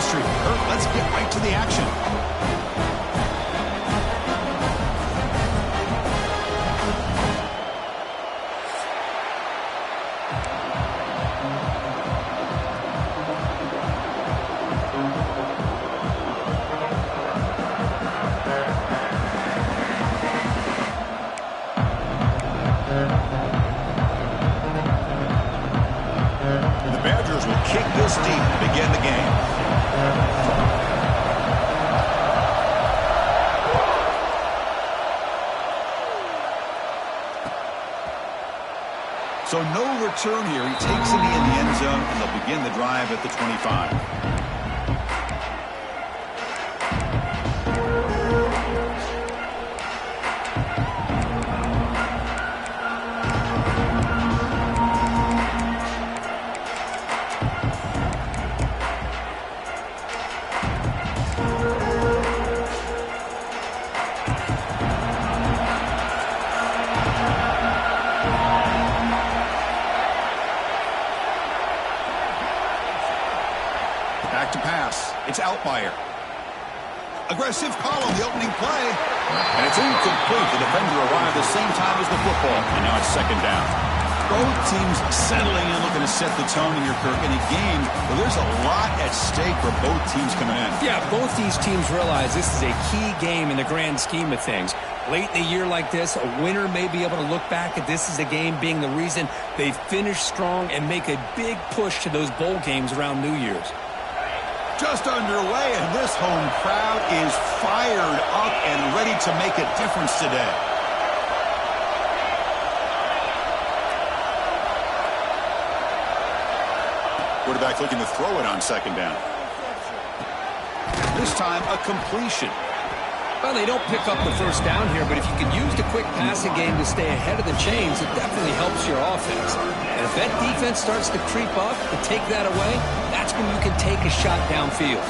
streak. Let's get right to the action. This deep to begin the game. So no return here. He takes it in the end zone, and they'll begin the drive at the 25. Back to pass. It's Altmaier. Aggressive call on the opening play. And it's incomplete. The defender arrived the same time as the football. And now it's second down. Both teams settling in, looking to set the tone in your Kirk. In a game where there's a lot at stake for both teams coming in. Yeah, both these teams realize this is a key game in the grand scheme of things. Late in a year like this, a winner may be able to look back at this as a game being the reason they finish strong and make a big push to those bowl games around New Year's. Just underway, and this home crowd is fired up and ready to make a difference today. Quarterback looking to throw it on second down. This time, a completion. Well, they don't pick up the first down here, but if you can use the quick passing game to stay ahead of the chains, it definitely helps your offense. And if that defense starts to creep up and take that away, that's when you can take a shot downfield.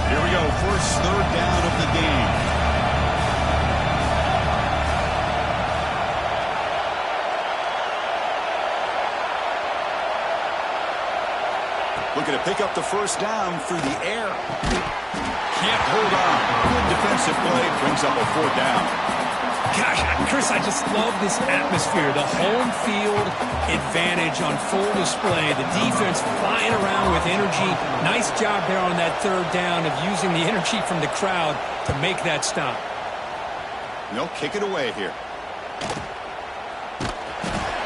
Here we go, first third down of the game. Looking to pick up the first down through the air. Can't hold on. Good defensive play brings up a fourth down. Gosh, Chris, I just love this atmosphere. The home field advantage on full display. The defense flying around with energy. Nice job there on that third down of using the energy from the crowd to make that stop. They'll kick it away here.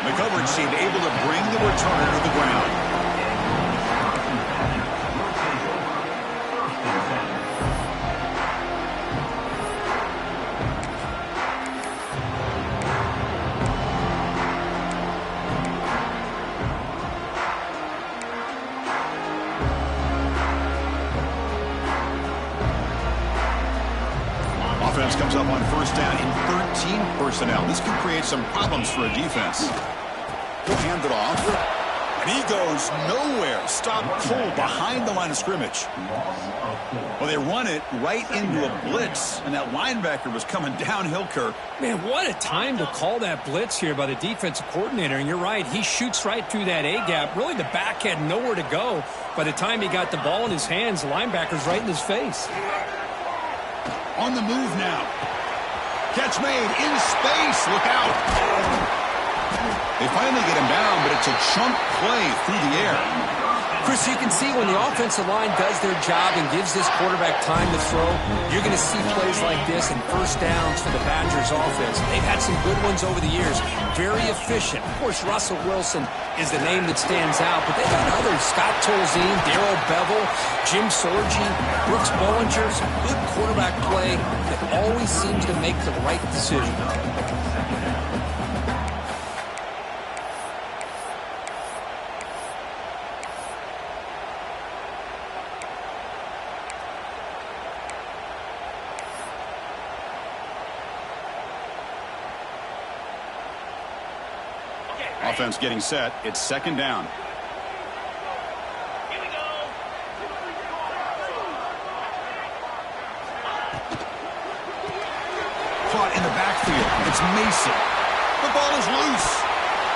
McGovern seemed able to bring the returner to the ground. Offense comes up on first down in 13 personnel. This can create some problems for a defense. He'll hand it off. And he goes nowhere. Stop cold behind the line of scrimmage. Well, they run it right into a blitz, and that linebacker was coming downhill, Kirk. Man, what a time to call that blitz here by the defensive coordinator. And you're right, he shoots right through that A-gap. Really, the back had nowhere to go. By the time he got the ball in his hands, the linebacker's right in his face. On the move now. Catch made in space. Look out. They finally get him down, but it's a chunk play through the air. Chris, you can see when the offensive line does their job and gives this quarterback time to throw, you're going to see plays like this and first downs for the Badgers offense. They've had some good ones over the years. Very efficient. Of course, Russell Wilson is the name that stands out, but they've got others. Scott Tolzien, Darrell Bevel, Jim Sorgi, Brooks Bollinger. Some good quarterback play that always seems to make the right decision. Offense getting set. It's second down. Here we go. Caught in the backfield. It's Mason. The ball is loose.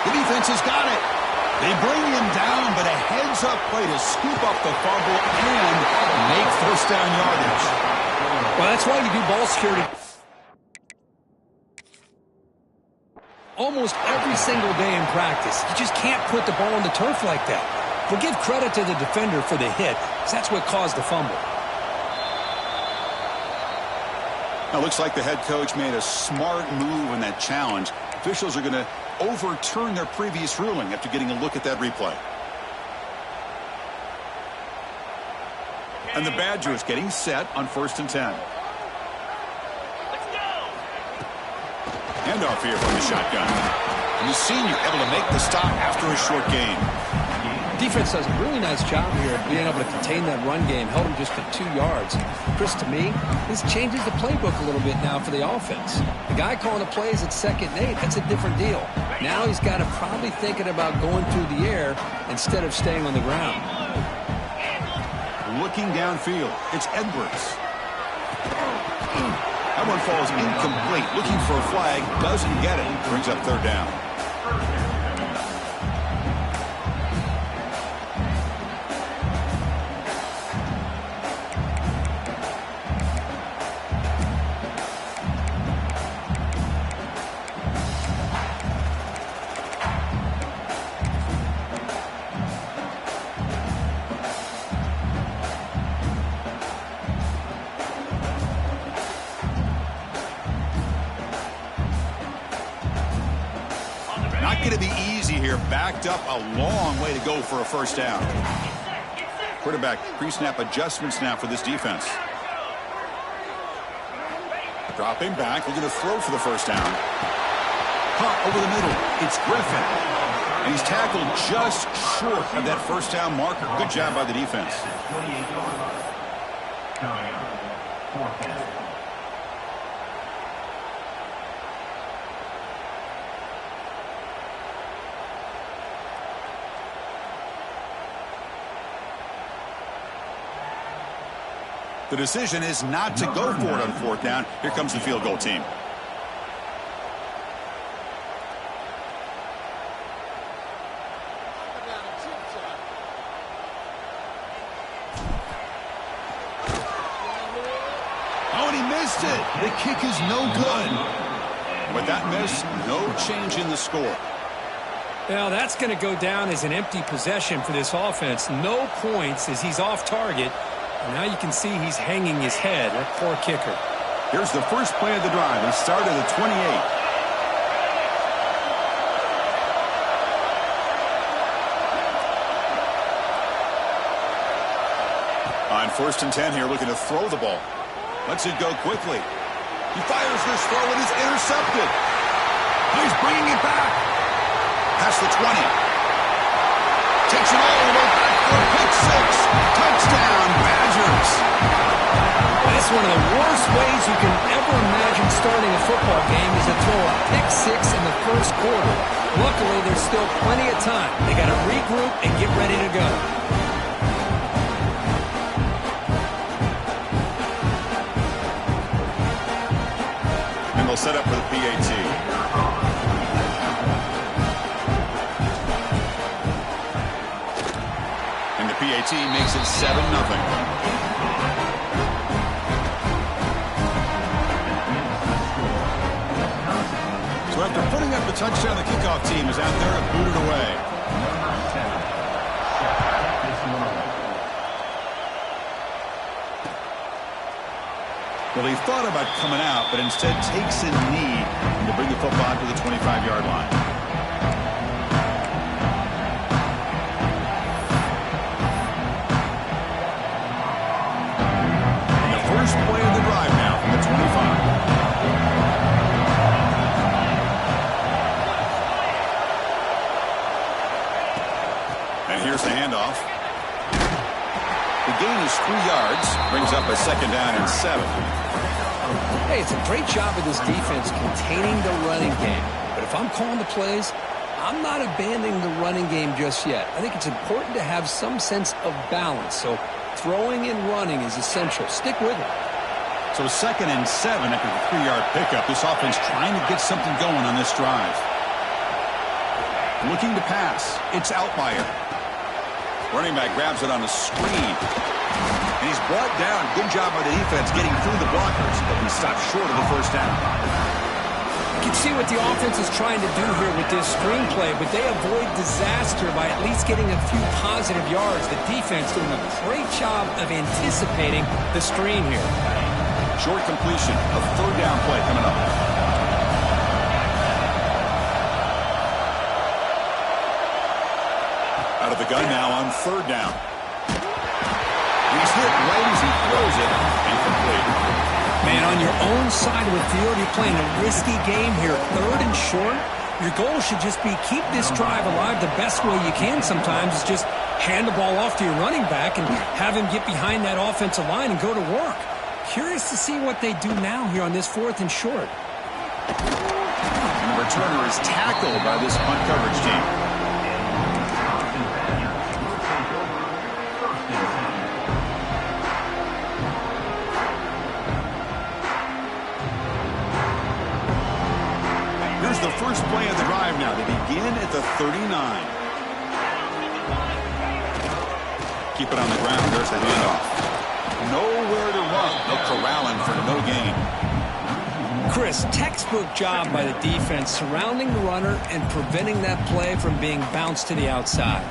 The defense has got it. They bring him down, but a heads-up play to scoop up the fumble and make first down yardage. Well, that's why you do ball security almost every single day in practice. You just can't put the ball on the turf like that. We'll give credit to the defender for the hit, because that's what caused the fumble. Now, looks like the head coach made a smart move in that challenge. Officials are going to overturn their previous ruling after getting a look at that replay. And the Badgers getting set on 1st and 10. Handoff here from the shotgun. And the senior able to make the stop after a short gain. Defense does a really nice job here being able to contain that run game. Held him just to 2 yards. Chris, to me, this changes the playbook a little bit now for the offense. The guy calling the plays at 2nd and 8, that's a different deal. Now he's got to probably thinking about going through the air instead of staying on the ground. Looking downfield, it's Edwards. That one falls incomplete. Looking for a flag, doesn't get it. Brings up 3rd down. Not going to be easy here. Backed up a long way to go for a first down. Quarterback pre-snap adjustments now for this defense. Dropping back, looking to throw for the first down. Caught over the middle. It's Griffin. And he's tackled just short of that first down marker. Good job by the defense. The decision is not to go for it on 4th down. Here comes the field goal team. Oh, and he missed it. The kick is no good. With that miss, no change in the score. Now, that's going to go down as an empty possession for this offense. No points as he's off target. And now you can see he's hanging his head. That poor kicker. Here's the first play of the drive. They start at the 28. On 1st and 10 here, looking to throw the ball. Lets it go quickly. He fires this throw and is intercepted. He's bringing it back. Past the 20. Takes it all the way back for a pick 6. Touchdown, Badgers. That's one of the worst ways you can ever imagine starting a football game is to throw a pick 6 in the 1st quarter. Luckily, there's still plenty of time. They got to regroup and get ready to go. And they'll set up for the PAT. PAT makes it 7-0. So after putting up the touchdown, the kickoff team is out there to boot it away. Well, he thought about coming out, but instead takes a knee to bring the football to the 25-yard line. First play of the drive now from the 25. And here's the handoff. The gain is 3 yards, brings up a 2nd down and 7. Hey, it's a great job of this defense containing the running game. But if I'm calling the plays, I'm not abandoning the running game just yet. I think it's important to have some sense of balance. So throwing and running is essential. Stick with it. So 2nd and 7 after the 3-yard pickup. This offense trying to get something going on this drive. Looking to pass. It's Outlier. Running back grabs it on a screen. And he's brought down. Good job by the defense getting through the blockers, but he stopped short of the first down. You can see what the offense is trying to do here with this screenplay, but they avoid disaster by at least getting a few positive yards. The defense doing a great job of anticipating the screen here. Short completion, a third down play coming up. Out of the gun now on third down. He's hit right as he throws it. Incomplete. Man, on your own side of the field, you're playing a risky game here. Third and short. Your goal should just be keep this drive alive the best way you can sometimes is just hand the ball off to your running back and have him get behind that offensive line and go to work. Curious to see what they do now here on this fourth and short. And the returner is tackled by this punt coverage team. Here's the first play of the drive now. They begin at the 39. Keep it on the ground. There's the handoff. Nowhere to run. They'll corral him for no gain. Chris, textbook job by the defense surrounding the runner and preventing that play from being bounced to the outside.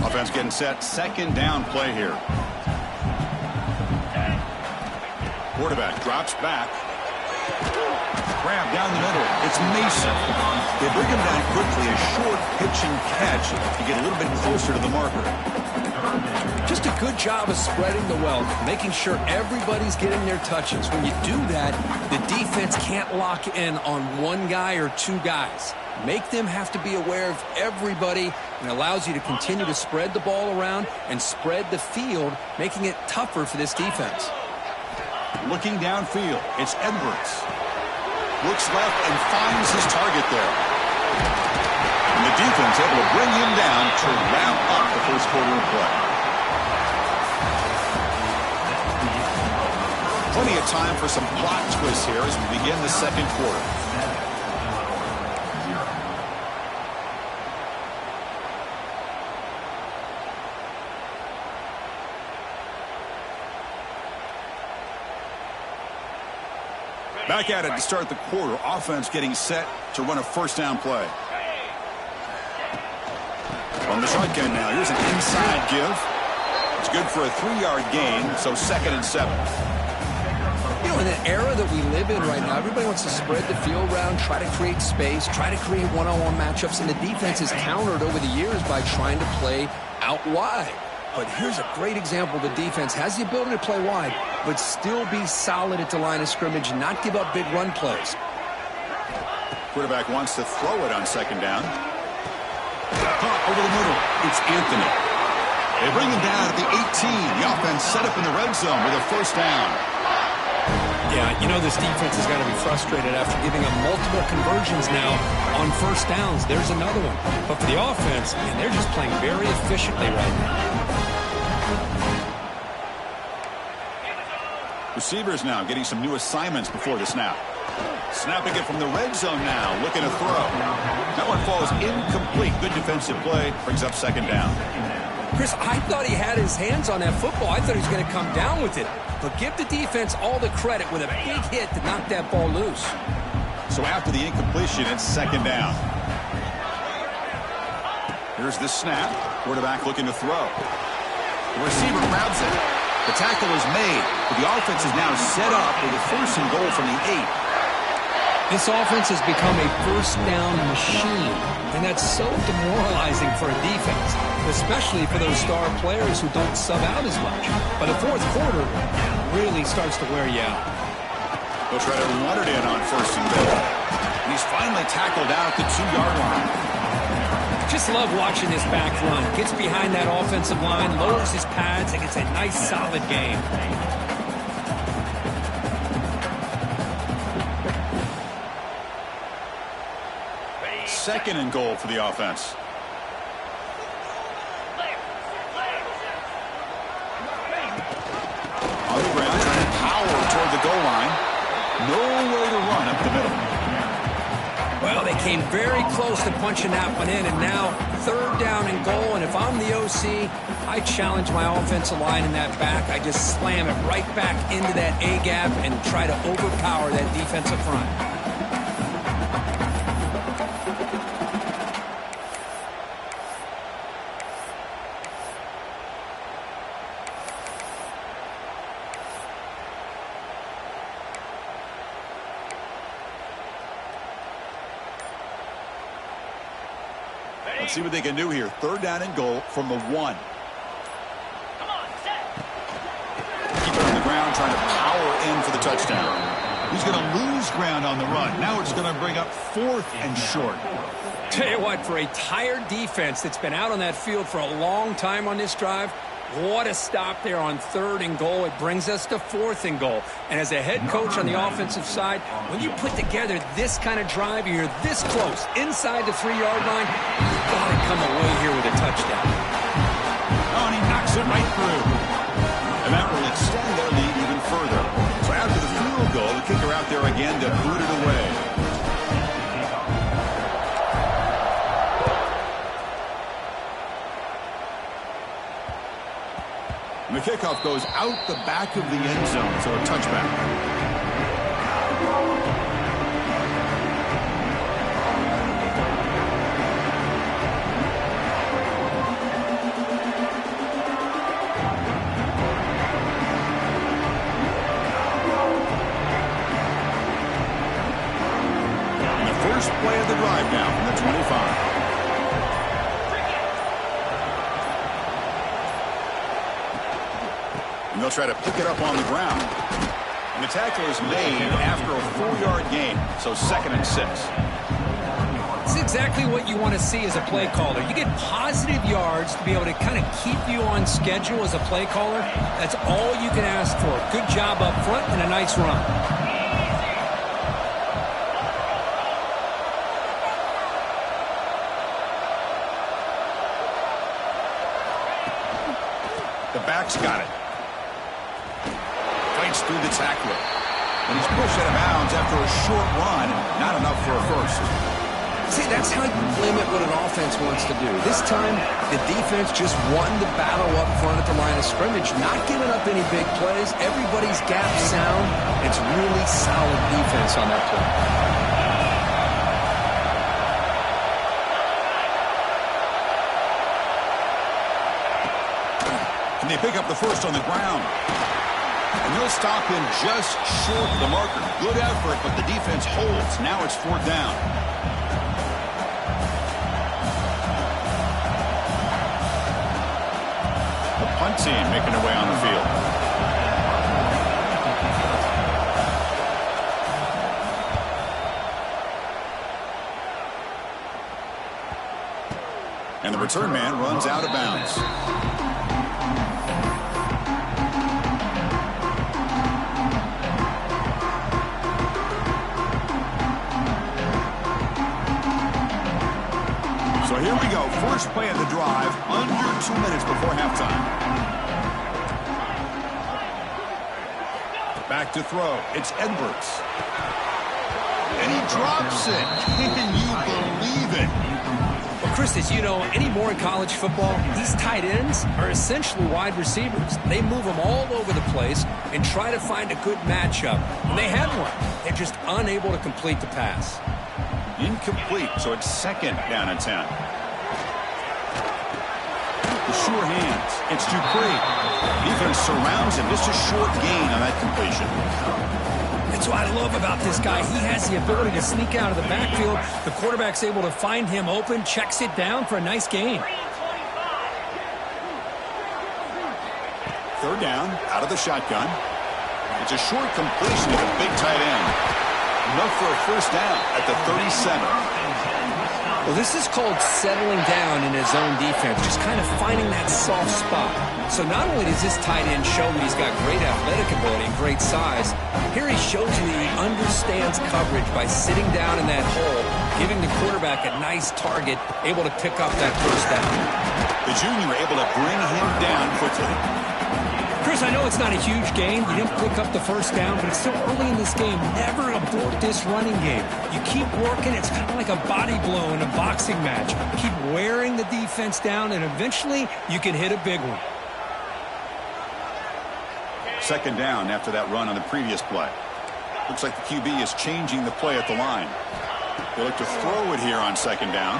Offense getting set. Second down play here. Quarterback drops back. Grab down the middle. It's Mason. They bring him down quickly. A short pitch and catch to get a little bit closer to the marker. Just a good job of spreading the wealth, making sure everybody's getting their touches. When you do that, the defense can't lock in on one guy or two guys. Make them have to be aware of everybody, and allows you to continue to spread the ball around and spread the field, making it tougher for this defense. Looking downfield, it's Edwards. Looks left and finds his target there. And the defense able to bring him down to wrap up the first quarter of play. Plenty of time for some plot twists here as we begin the second quarter. Back at it to start the quarter. Offense getting set to run a first down play. On the shotgun now. Here's an inside give. It's good for a 3-yard gain, so 2nd and 7. You know, in the era that we live in right now, everybody wants to spread the field around, try to create space, try to create one-on-one matchups, and the defense is countered over the years by trying to play out wide. But here's a great example. The defense has the ability to play wide, but still be solid at the line of scrimmage, not give up big run plays. Quarterback wants to throw it on 2nd down. Caught over the middle. It's Anthony. They bring him down at the 18. The offense set up in the red zone with a first down. Yeah, you know this defense has got to be frustrated after giving up multiple conversions now on first downs. There's another one. But for the offense, man, they're just playing very efficiently right now. Receivers now getting some new assignments before the snap. Snapping it from the red zone now, looking to throw. That one falls incomplete. Good defensive play, brings up 2nd down. Chris, I thought he had his hands on that football. I thought he was going to come down with it. But give the defense all the credit with a big hit to knock that ball loose. So after the incompletion, it's 2nd down. Here's the snap. Quarterback looking to throw. The receiver grabs it. The tackle is made, but the offense is now set up with a 1st and goal from the 8. This offense has become a first down machine, and that's so demoralizing for a defense, especially for those star players who don't sub out as much. By the 4th quarter, it really starts to wear you out. They'll try to run it in on 1st and goal. And he's finally tackled out at the 2-yard line. Just love watching this back run. Gets behind that offensive line, lowers his pads, and gets a nice, solid game. 2nd and goal for the offense. On the ground, trying to power toward the goal line. No way to run. came very close to punching that one in, and now third down and goal. And if I'm the OC, I challenge my offensive line in that back. I just slam it right back into that A-gap and try to overpower that defensive front. Let's see what they can do here. Third down and goal from the 1. Keep it on the ground, trying to power in for the touchdown. He's going to lose ground on the run. Now it's going to bring up 4th and short. Tell you what, for a tired defense that's been out on that field for a long time on this drive, what a stop there on 3rd and goal. It brings us to 4th and goal. And as a head coach on the offensive side, when you put together this kind of drive, you're this close, inside the 3-yard line, you've got to come away here with a touchdown. Oh, and he knocks it right through. And that will extend their lead even further. So after the field goal, the kicker out there again to boot it away. And the kickoff goes out the back of the end zone, so a touchback. And the first play of the drive now from the 25. And they'll try to pick it up on the ground. And the tackle is made after a 4-yard gain, so 2nd and 6. It's exactly what you want to see as a play caller. You get positive yards to be able to kind of keep you on schedule as a play caller. That's all you can ask for. Good job up front and a nice run. The back's got it. Fights through the tackler. And he's pushed out of bounds after a short run. Not enough for a first. See, that's how you limit what an offense wants to do. This time, the defense just won the battle up front at the line of scrimmage, not giving up any big plays. Everybody's gap sound. It's really solid defense on that play. And they pick up the first on the ground. And they'll stop him just short of the marker. Good effort, but the defense holds. Now it's 4th down. The punt team making their way on the field. And the return man runs out of bounds. So here we go. First play of the drive, under 2 minutes before halftime. Back to throw. It's Edwards. And he drops it. Can you believe it? Well, Chris, as you know, anymore in college football, these tight ends are essentially wide receivers. They move them all over the place and try to find a good matchup. And they had one. They're just unable to complete the pass. Incomplete, so it's 2nd down and 10. The sure hands. It's Dupree. Defense surrounds him. Just a short gain on that completion. That's what I love about this guy. He has the ability to sneak out of the backfield. The quarterback's able to find him open, checks it down for a nice gain. 3rd down, out of the shotgun. It's a short completion to the big tight end. Enough for a first down at the 37. Well, this is called settling down in his own defense, just kind of finding that soft spot. So not only does this tight end show that he's got great athletic ability and great size, here he shows you that he understands coverage by sitting down in that hole, giving the quarterback a nice target, able to pick up that first down. The junior able to bring him down quickly. Chris, I know it's not a huge gain. You didn't pick up the first down, but it's still early in this game. Never abort this running game. You keep working. It's kind of like a body blow in a boxing match. Keep wearing the defense down, and eventually you can hit a big one. Second down after that run on the previous play. Looks like the QB is changing the play at the line. They look to throw it here on second down.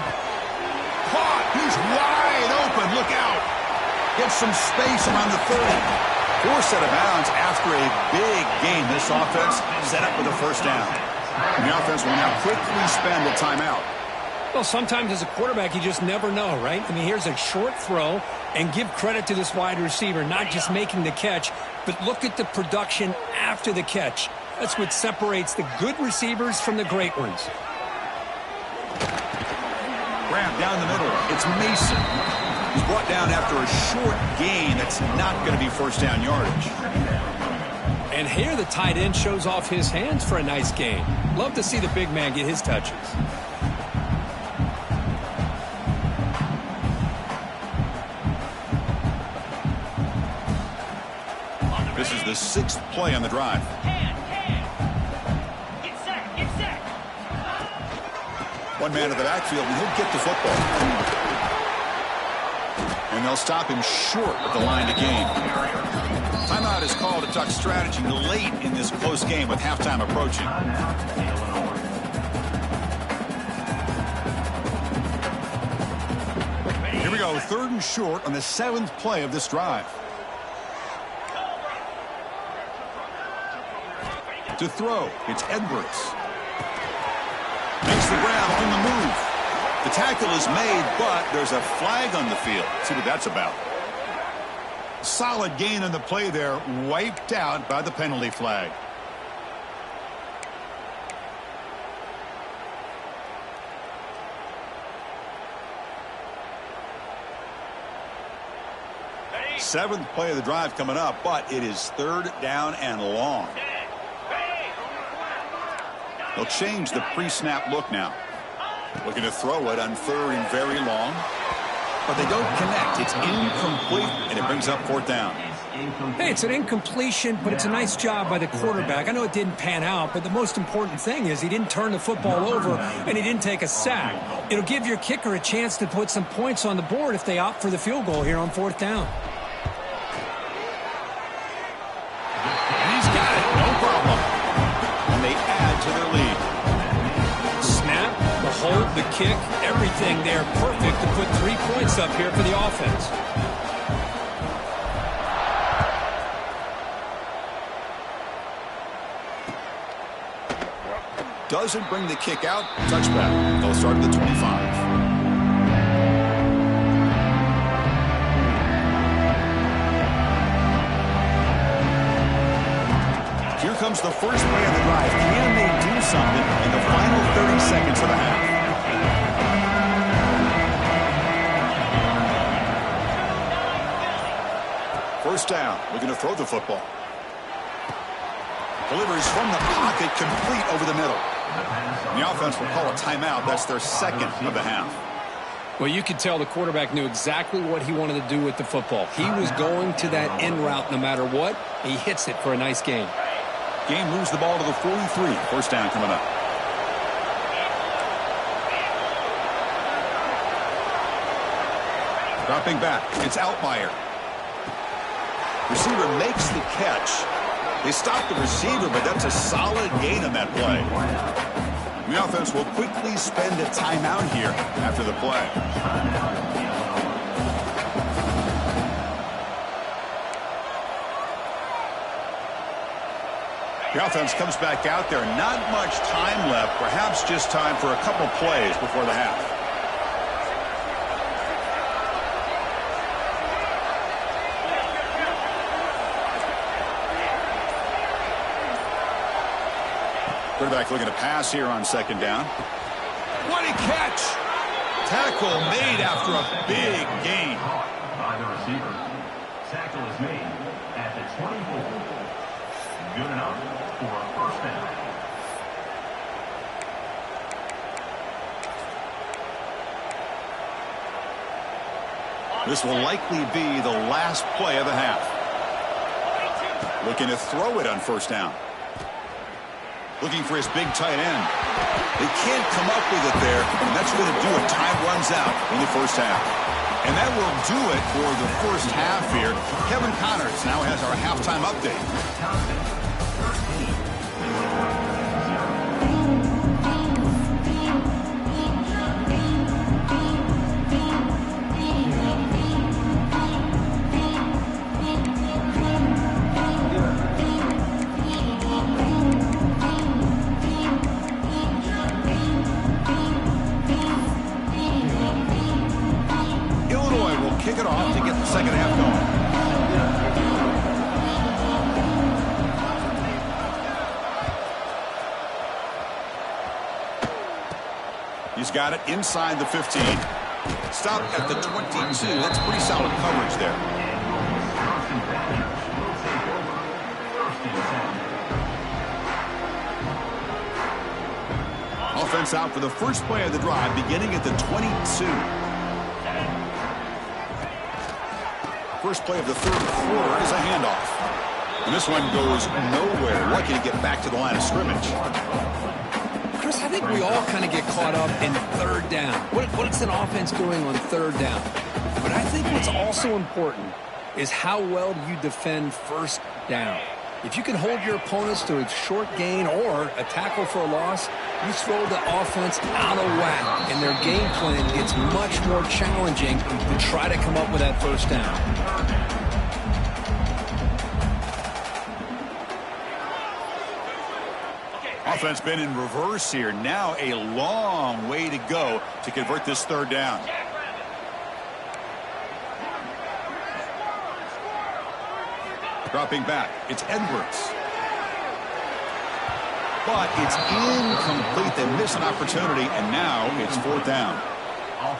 Caught! He's wide open. Look out! Get some space around the 30. Forced out of bounds after a big gain. This offense set up with a first down. And the offense will now quickly spend a timeout. Well, sometimes as a quarterback, you just never know, right? I mean, here's a short throw, and give credit to this wide receiver, not just making the catch, but look at the production after the catch. That's what separates the good receivers from the great ones. Grab down the middle. It's Mason. He's brought down after a short gain that's not going to be first down yardage. And here the tight end shows off his hands for a nice gain. Love to see the big man get his touches. This is the 6th play on the drive. One man in the backfield, and he'll get the football. And they'll stop him short of the line to gain. Timeout is called to talk strategy late in this close game with halftime approaching. Here we go, 3rd and short on the 7th play of this drive. To throw, it's Edwards. Makes the grab on the move. The tackle is made, but there's a flag on the field. See what that's about. Solid gain on the play there, wiped out by the penalty flag. Seventh play of the drive coming up, but it is 3rd down and long. They'll change the pre-snap look now. Looking to throw it on 3rd and very long. But they don't connect. It's incomplete, and it brings up 4th down. Hey, it's an incompletion, but it's a nice job by the quarterback. I know it didn't pan out, but the most important thing is he didn't turn the football over, and he didn't take a sack. It'll give your kicker a chance to put some points on the board if they opt for the field goal here on 4th down. And he's got it. No problem. And they add to their lead. Snap, the hold, the kick, everything there perfect to put 3 points up here for the offense. Doesn't bring the kick out. Touchback. They'll start at the 25. Here comes the first play of the drive. Can they do something in the final 30 seconds of the half? First down. We're going to throw the football. Delivers from the pocket, complete over the middle. The offense will call a timeout. That's their 2nd of the half. Well, you could tell the quarterback knew exactly what he wanted to do with the football. He was going to that end route no matter what. He hits it for a nice gain. Game moves the ball to the 43. First down coming up. Dropping back. It's Altmaier. Receiver makes the catch. They stop the receiver, but that's a solid gain on that play. The offense will quickly spend a timeout here after the play. The offense comes back out there. Not much time left. Perhaps just time for a couple plays before the half. Quarterback looking to pass here on 2nd down. What a catch! Tackle made after a big gain. By the receiver. Tackle is made at the 24. Good enough for a first down. This will likely be the last play of the half. Looking to throw it on first down. Looking for his big tight end. They can't come up with it there, and that's going to do it. Time runs out in the first half. And that will do it for the first half here. Kevin Connors now has our halftime update. Kick it off to get the second half going. He's got it inside the 15. Stop at the 22. That's pretty solid coverage there. Offense out for the first play of the drive, beginning at the 22. First play of the third quarter is a handoff. And this one goes nowhere. Lucky to get back to the line of scrimmage. Chris, I think we all kind of get caught up in third down. What's an offense doing on third down? But I think what's also important is how well do you defend first down. If you can hold your opponents to a short gain or a tackle for a loss, you throw the offense out of whack, and their game plan gets much more challenging to try to come up with that first down. Offense been in reverse here. Now a long way to go to convert this third down. Dropping back, it's Edwards. But it's incomplete. They miss an opportunity, and now it's fourth down.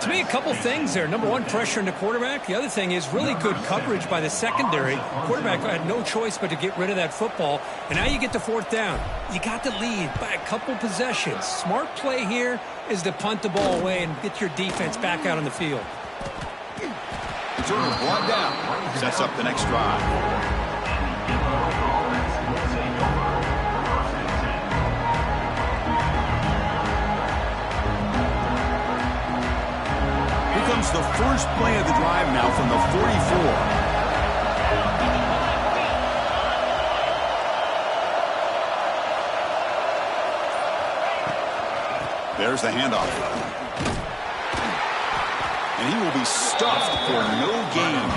To me, a couple things there. Number one, pressure in the quarterback. The other thing is really good coverage by the secondary. Quarterback had no choice but to get rid of that football. And now you get to fourth down. You got the lead by a couple possessions. Smart play here is to punt the ball away and get your defense back out on the field. Turner brought down. Sets up the next drive. Comes the first play of the drive now from the 44. There's the handoff. And he will be stuffed for no gain.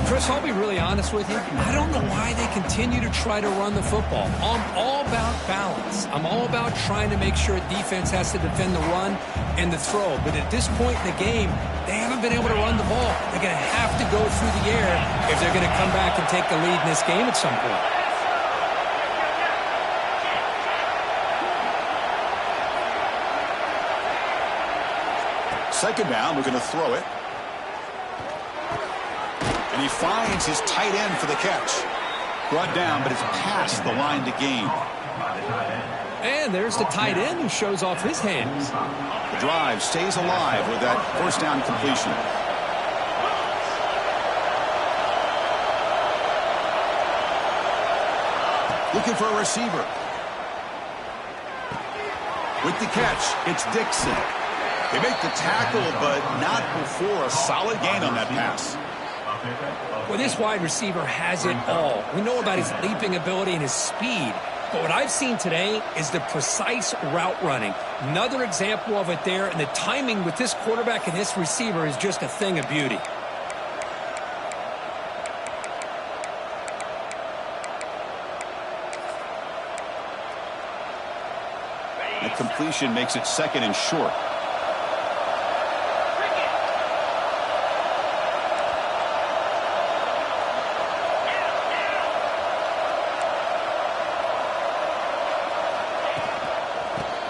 Chris, I'll be really honest with you. I don't know why they continue to try to run the football. I'm all about balance. I'm all about trying to make sure a defense has to defend the run and the throw. But at this point in the game, they haven't been able to run the ball. They're going to have to go through the air if they're going to come back and take the lead in this game at some point. Second down, we're going to throw it. And he finds his tight end for the catch. Brought down, but it's past the line to gain. And there's the tight end who shows off his hands. The drive stays alive with that first down completion. Looking for a receiver. With the catch, it's Dixon. They make the tackle, but not before a solid gain on that pass. Well, this wide receiver has it all. We know about his leaping ability and his speed. But what I've seen today is the precise route running. Another example of it there, and the timing with this quarterback and this receiver is just a thing of beauty. The completion makes it second and short.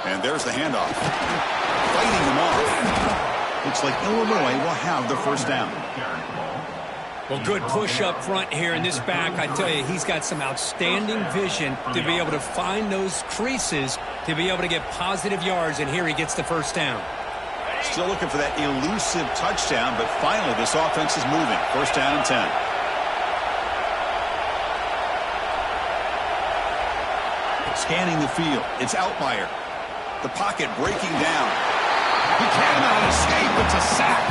And there's the handoff. Fighting them off. Looks like Illinois will have the first down. Well, good push up front here in this back. I tell you, he's got some outstanding vision to be able to find those creases, to be able to get positive yards, and here he gets the first down. Still looking for that elusive touchdown, but finally this offense is moving. First down and 10. Scanning the field. It's Altmaier. The pocket breaking down. He cannot escape. It's a sack.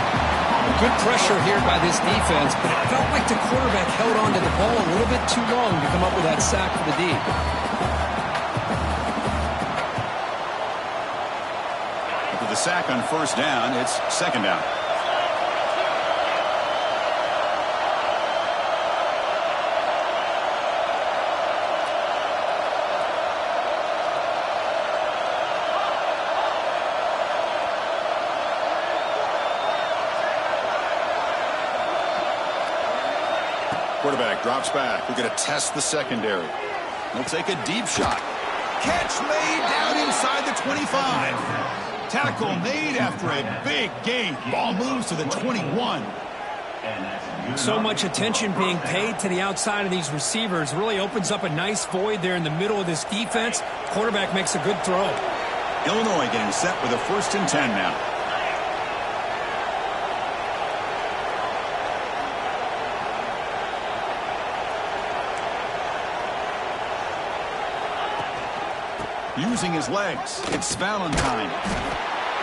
Good pressure here by this defense, but it felt like the quarterback held on to the ball a little bit too long to come up with that sack for the D. With the sack on first down, it's second down. Quarterback drops back. We're going to test the secondary. He'll take a deep shot. Catch made down inside the 25. Tackle made after a big gain. Ball moves to the 21. So much attention being paid to the outside of these receivers. Really opens up a nice void there in the middle of this defense. Quarterback makes a good throw. Illinois getting set with a 1st and 10 now. Using his legs, it's Valentine.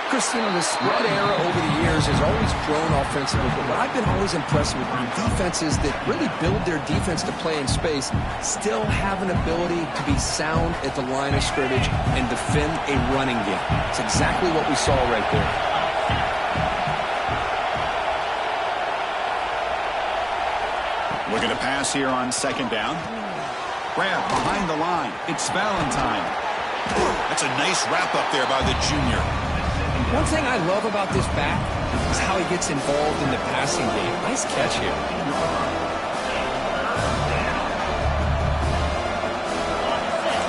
Chris, you know, the spread era over the years has always grown offensively, but what I've been always impressed with defenses that really build their defense to play in space still have an ability to be sound at the line of scrimmage and defend a running game. It's exactly what we saw right there. Looking to pass here on second down. Grab behind the line. It's Valentine. That's a nice wrap up there by the junior. One thing I love about this back is how he gets involved in the passing game. Nice catch here.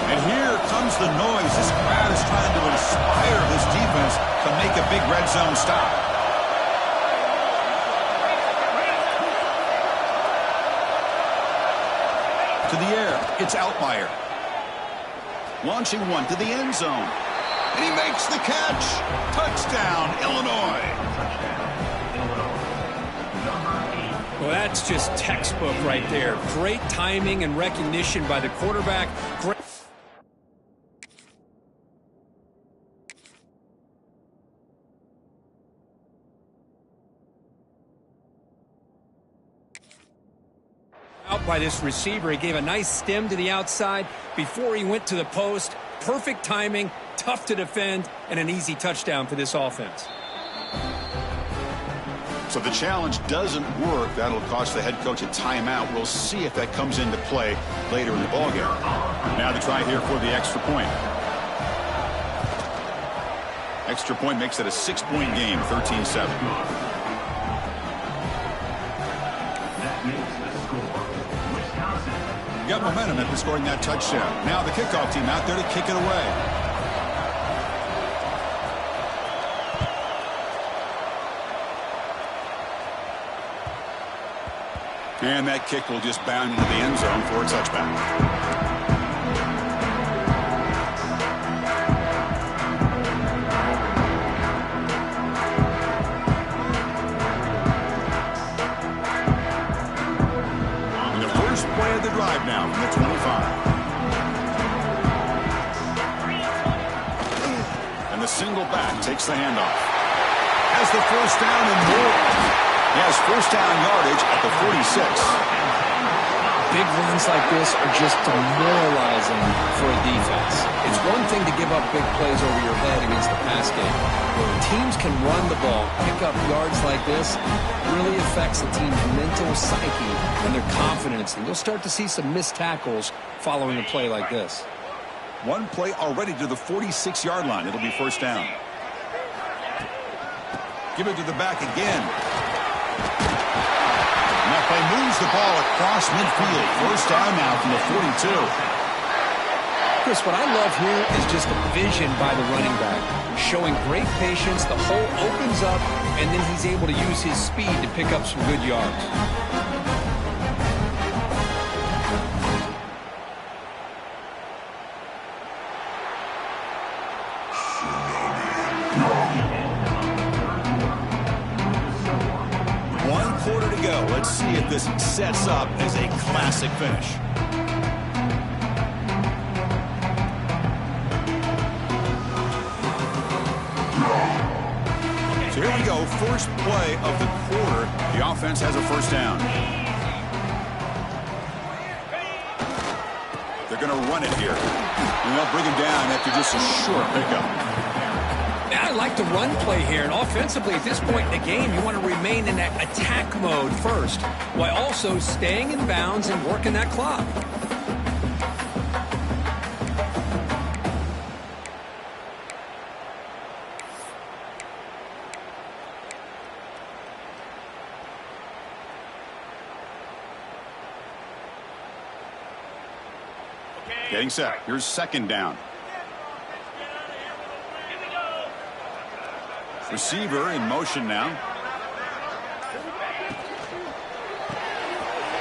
And here comes the noise. This crowd is trying to inspire this defense to make a big red zone stop. To the air, it's Altmaier. Launching one to the end zone. And he makes the catch. Touchdown, Illinois. Well, that's just textbook right there. Great timing and recognition by the quarterback. Great. Out by this receiver. He gave a nice stem to the outside before he went to the post. Perfect timing, tough to defend, and an easy touchdown for this offense. So the challenge doesn't work. That'll cost the head coach a timeout. We'll see if that comes into play later in the ballgame. Now to try here for the extra point. Extra point makes it a 6-point game, 13-7. Got momentum after scoring that touchdown. Now the kickoff team out there to kick it away. And that kick will just bound into the end zone for a touchback. Drive now from the 25. And the single back takes the handoff. Has the first down and more. He has first down yardage at the 46. Big runs like this are just demoralizing for a defense. It's one thing to give up big plays over your head against the pass game. When teams can run the ball, pick up yards like this, it really affects the team's mental psyche and their confidence. And you'll start to see some missed tackles following a play like this. One play already to the 46-yard line. It'll be first down. Give it to the back again. And that play moves the ball across midfield. First down now from the 42. Chris, what I love here is just the vision by the running back. Showing great patience, the hole opens up, and then he's able to use his speed to pick up some good yards. Let's see if this sets up as a classic finish. go, first play of the quarter. The offense has a first down. They're going to run it here. And they'll bring him down after just a short pickup. I like the run play here, and offensively at this point in the game, you want to remain in that attack mode first, while also staying in bounds and working that clock. Getting set. Here's second down. Receiver in motion now.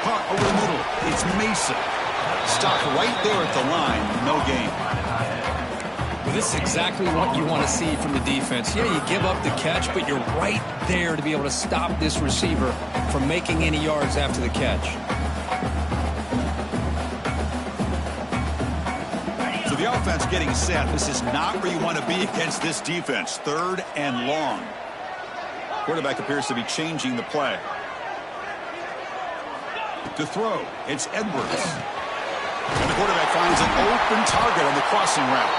Caught over the middle. It's Mason. Stopped right there at the line. No gain. Well, this is exactly what you want to see from the defense. Yeah, you give up the catch, but you're right there to be able to stop this receiver from making any yards after the catch. The offense getting set. This is not where you want to be against this defense. Third and long. Quarterback appears to be changing the play. To throw, it's Edwards. And the quarterback finds an open target on the crossing route.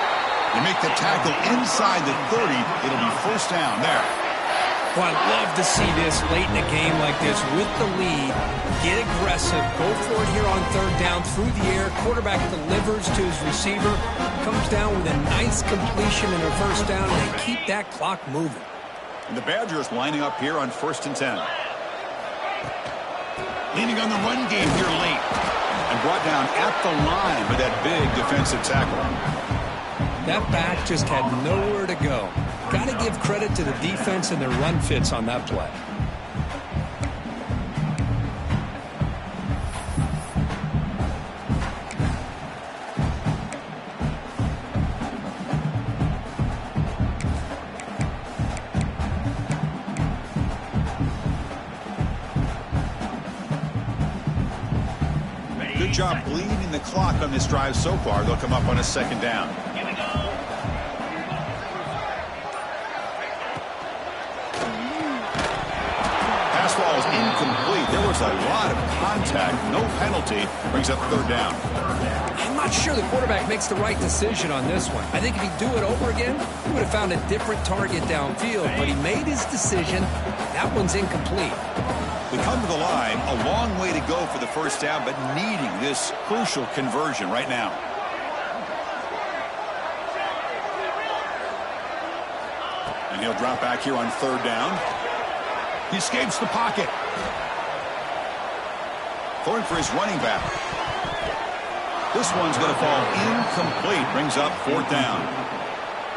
You make the tackle inside the 30. It'll be first down there. Well, I love to see this late in a game like this with the lead. Get aggressive. Go for it here on third down through the air. Quarterback delivers to his receiver. Comes down with a nice completion and a first down. And they keep that clock moving. And the Badgers lining up here on 1st and 10. Leaning on the run game here late. And brought down at the line with that big defensive tackle. That back just had nowhere to go. Got to give credit to the defense and their run fits on that play. Good job bleeding the clock on this drive so far. They'll come up on a second down. Incomplete. There was a lot of contact. No penalty. Brings up third down. I'm not sure the quarterback makes the right decision on this one. I think if he'd do it over again, he would have found a different target downfield. But he made his decision. That one's incomplete. We come to the line. A long way to go for the first down, but needing this crucial conversion right now. And he'll drop back here on third down. He escapes the pocket. Going for his running back. This one's going to fall incomplete. Brings up fourth down.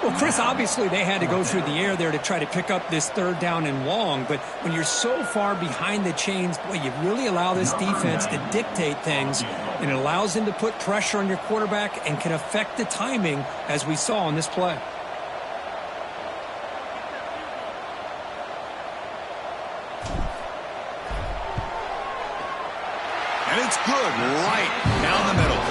Well, Chris, obviously they had to go through the air there to try to pick up this third down and long. But when you're so far behind the chains, boy, you really allow this defense to dictate things. And it allows them to put pressure on your quarterback and can affect the timing, as we saw on this play. And it's good right down the middle.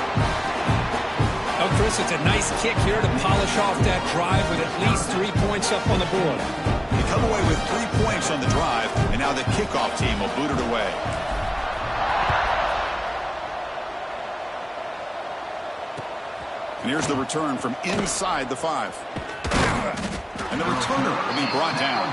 Oh, Chris, it's a nice kick here to polish off that drive with at least 3 points up on the board. They come away with 3 points on the drive, and now the kickoff team will boot it away. And here's the return from inside the 5. And the returner will be brought down.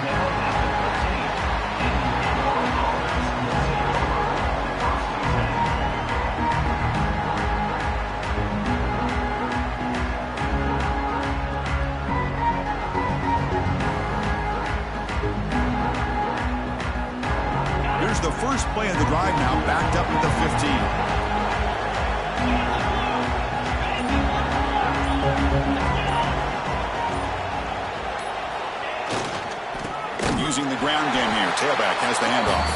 The first play of the drive now backed up at the 15. Using the ground game here. Tailback has the handoff.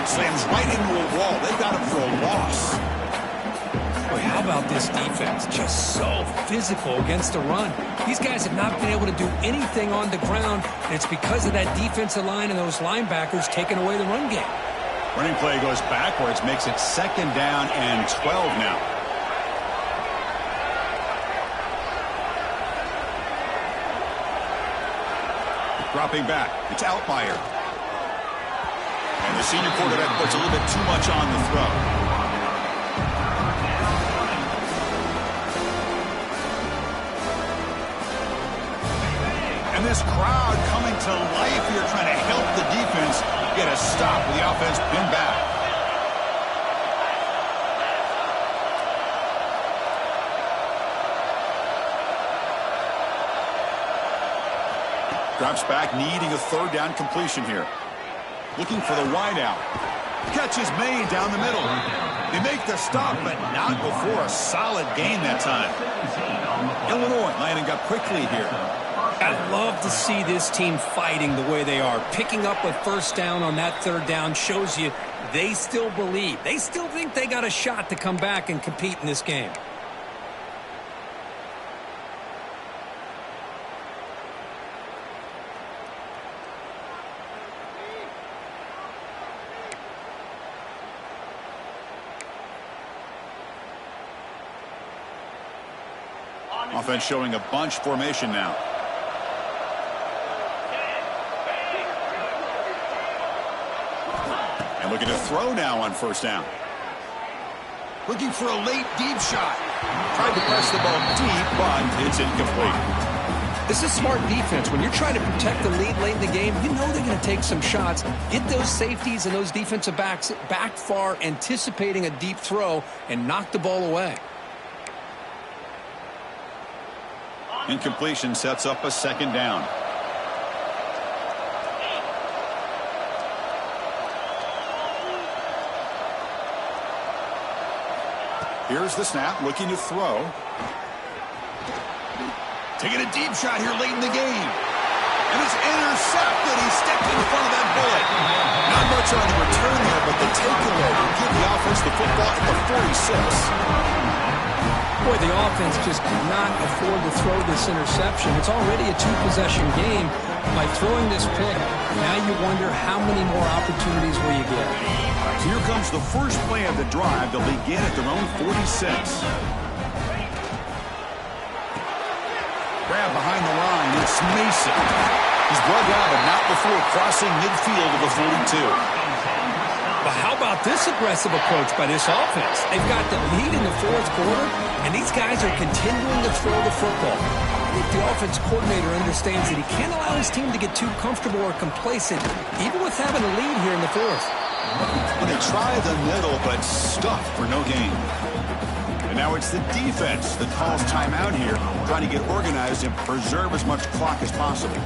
Slams right into a wall. They've got him for a loss. Boy, how about this defense? Just so physical against the run. These guys have not been able to do anything on the ground, and it's because of that defensive line and those linebackers taking away the run game. Running play goes backwards, makes it second down and 12 now. Dropping back. It's Altmaier. And the senior quarterback puts a little bit too much on the throw. And this crowd coming to life here trying to help the defense get a stop with the offense pinned back. Drops back, needing a third down completion here. Looking for the wide out. Catch is made down the middle. They make the stop, but not before a solid gain that time. Illinois landing up quickly here. I love to see this team fighting the way they are. Picking up a first down on that third down shows you they still believe. They still think they got a shot to come back and compete in this game. Offense showing a bunch formation now. And looking to throw now on first down. Looking for a late deep shot. Tried to press the ball deep, but it's incomplete. This is smart defense. When you're trying to protect the lead late in the game, you know they're going to take some shots. Get those safeties and those defensive backs back far, anticipating a deep throw, and knock the ball away. Incompletion sets up a second down. Here's the snap, looking to throw. Taking a deep shot here late in the game. And it's intercepted. He stepped in front of that bullet. Not much on the return there, but the takeaway will give the offense the football at the 46. Boy, the offense just could not afford to throw this interception. It's already a two-possession game. By throwing this pick, now you wonder how many more opportunities will you get. So here comes the first play of the drive. They'll begin at their own 46. Grab behind the line. It's Mason. He's brought down, but not before crossing midfield of the 42. But how about this aggressive approach by this offense? They've got the lead in the fourth quarter, and these guys are continuing to throw the football. I think the offense coordinator understands that he can't allow his team to get too comfortable or complacent, even with having a lead here in the fourth. And they try the middle, but stuck for no gain. And now it's the defense that calls timeout here, trying to get organized and preserve as much clock as possible.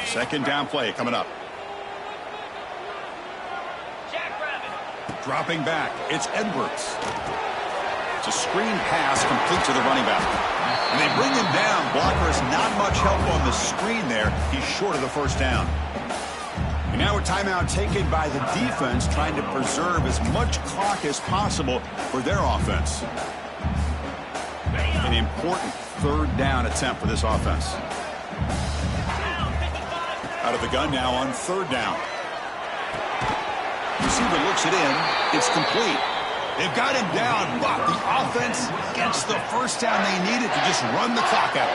Second down play coming up. Dropping back, it's Edwards. It's a screen pass complete to the running back. And they bring him down. Blockers not much help on the screen there. He's short of the first down. And now a timeout taken by the defense, trying to preserve as much clock as possible for their offense. An important third down attempt for this offense. Out of the gun now on third down. Receiver looks it in. It's complete. They've got him down, but the offense gets the first down they needed to just run the clock out.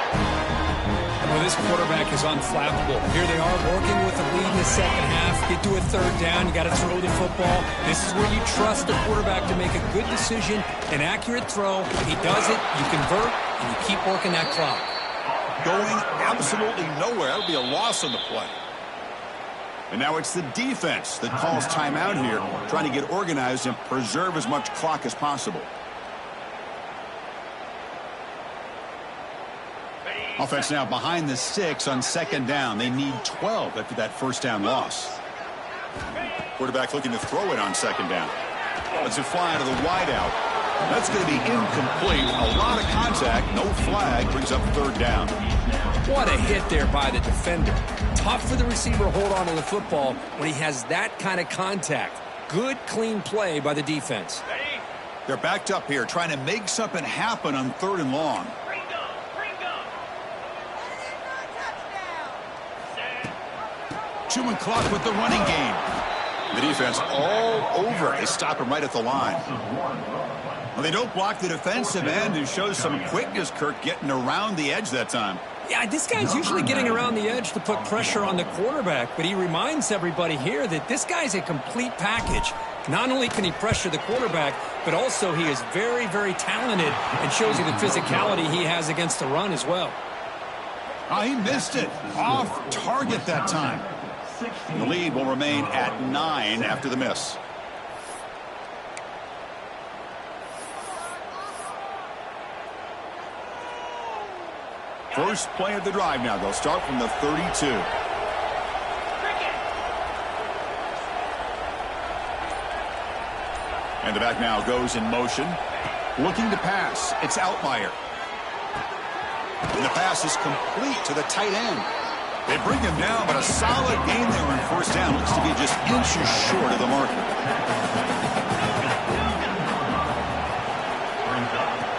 Well, this quarterback is unflappable. Here they are working with the lead in the second half. Get to a third down, you got to throw the football. This is where you trust the quarterback to make a good decision, an accurate throw. He does it, you convert, and you keep working that clock. Going absolutely nowhere. That'll be a loss on the play. And now it's the defense that calls timeout here, trying to get organized and preserve as much clock as possible. Offense now behind the 6 on second down. They need 12 after that first down loss. Quarterback looking to throw it on second down. Lets it fly to the wide out. That's going to be incomplete. A lot of contact. No flag. Brings up third down. What a hit there by the defender. Tough for the receiver to hold on to the football when he has that kind of contact. Good, clean play by the defense. They're backed up here, trying to make something happen on third and long. Chewing clock with the running game. The defense all over. They stop him right at the line. Well, they don't block the defensive end and shows some quickness, Kirk, getting around the edge that time. Yeah, this guy's usually getting around the edge to put pressure on the quarterback, but he reminds everybody here that this guy's a complete package. Not only can he pressure the quarterback, but also he is very, very talented and shows you the physicality he has against the run as well. He missed it. Off target that time. The lead will remain at 9 after the miss. First play of the drive now. They'll start from the 32. And the back now goes in motion. Looking to pass. It's Altmaier. And the pass is complete to the tight end. They bring him down, but a solid gain there on first down. Looks to be just inches short of the marker.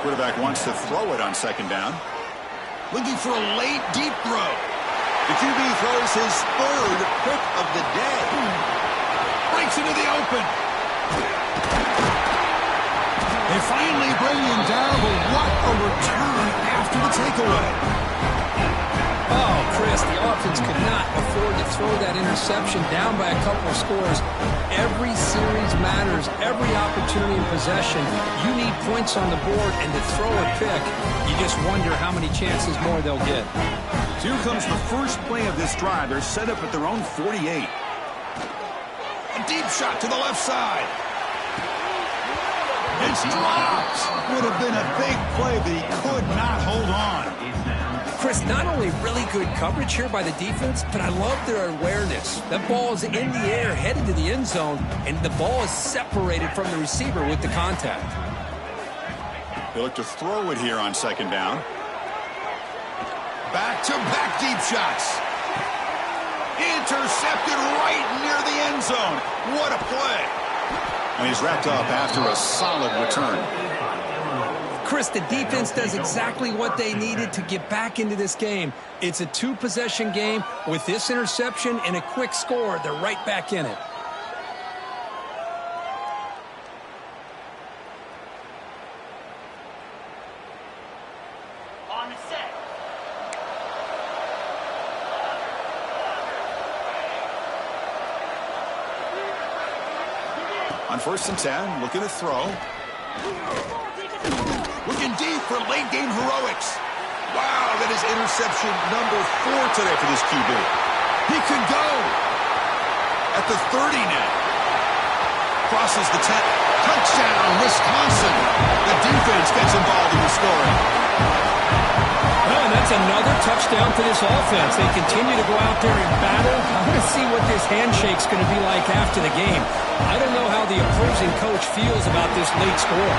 Quarterback wants to throw it on second down. Looking for a late, deep throw. The QB throws his third pick of the day. Breaks into the open. They finally bring him down, but what a return after the takeaway. Oh, Chris, the offense could not afford to throw that interception down by a couple of scores. Every series matters. Every opportunity in possession. You need points on the board, and to throw a pick, you just wonder how many chances more they'll get. Here comes the first play of this drive. They're set up at their own 48. A deep shot to the left side. It's dropped. Would have been a big play, but he could not hold on. Chris, not only really good coverage here by the defense, but I love their awareness. That ball is in the air, headed to the end zone, and the ball is separated from the receiver with the contact. They look to throw it here on second down. Back-to-back deep shots. Intercepted right near the end zone. What a play. And he's wrapped up after a solid return. Chris, the defense does exactly what they needed to get back into this game. It's a two-possession game. With this interception and a quick score, they're right back in it. On the set. On 1st and 10, looking to throw. Looking deep for late-game heroics. Wow, that is interception number 4 today for this QB. He could go. At the 30 now. Crosses the 10. Touchdown, Wisconsin. The defense gets involved in the scoring. Well, and that's another touchdown for this offense. They continue to go out there and battle. I want to see what this handshake's going to be like after the game. I don't know how the opposing coach feels about this late score.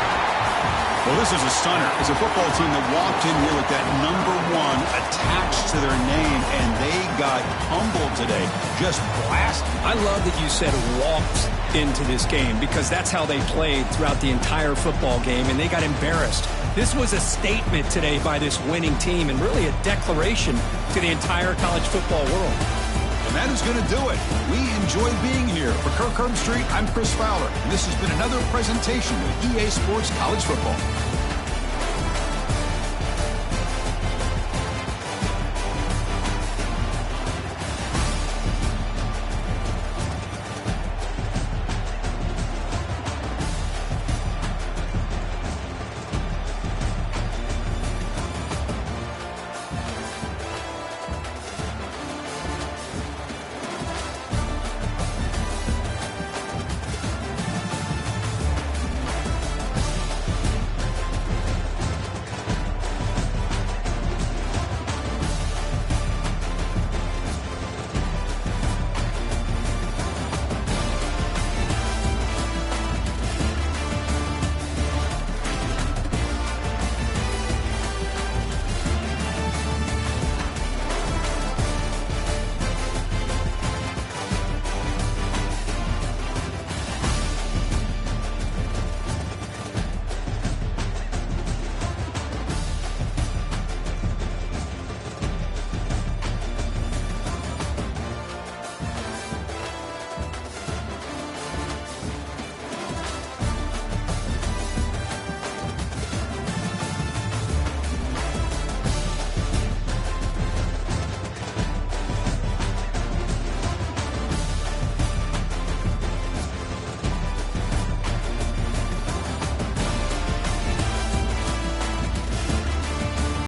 Well, this is a stunner. It's a football team that walked in here with that number 1 attached to their name, and they got humbled today. Just blasted. I love that you said walked into this game because that's how they played throughout the entire football game, and they got embarrassed. This was a statement today by this winning team and really a declaration to the entire college football world. And that is going to do it. We enjoyed being here. For Kirk Herbstreit, I'm Chris Fowler, and this has been another presentation of EA Sports College Football.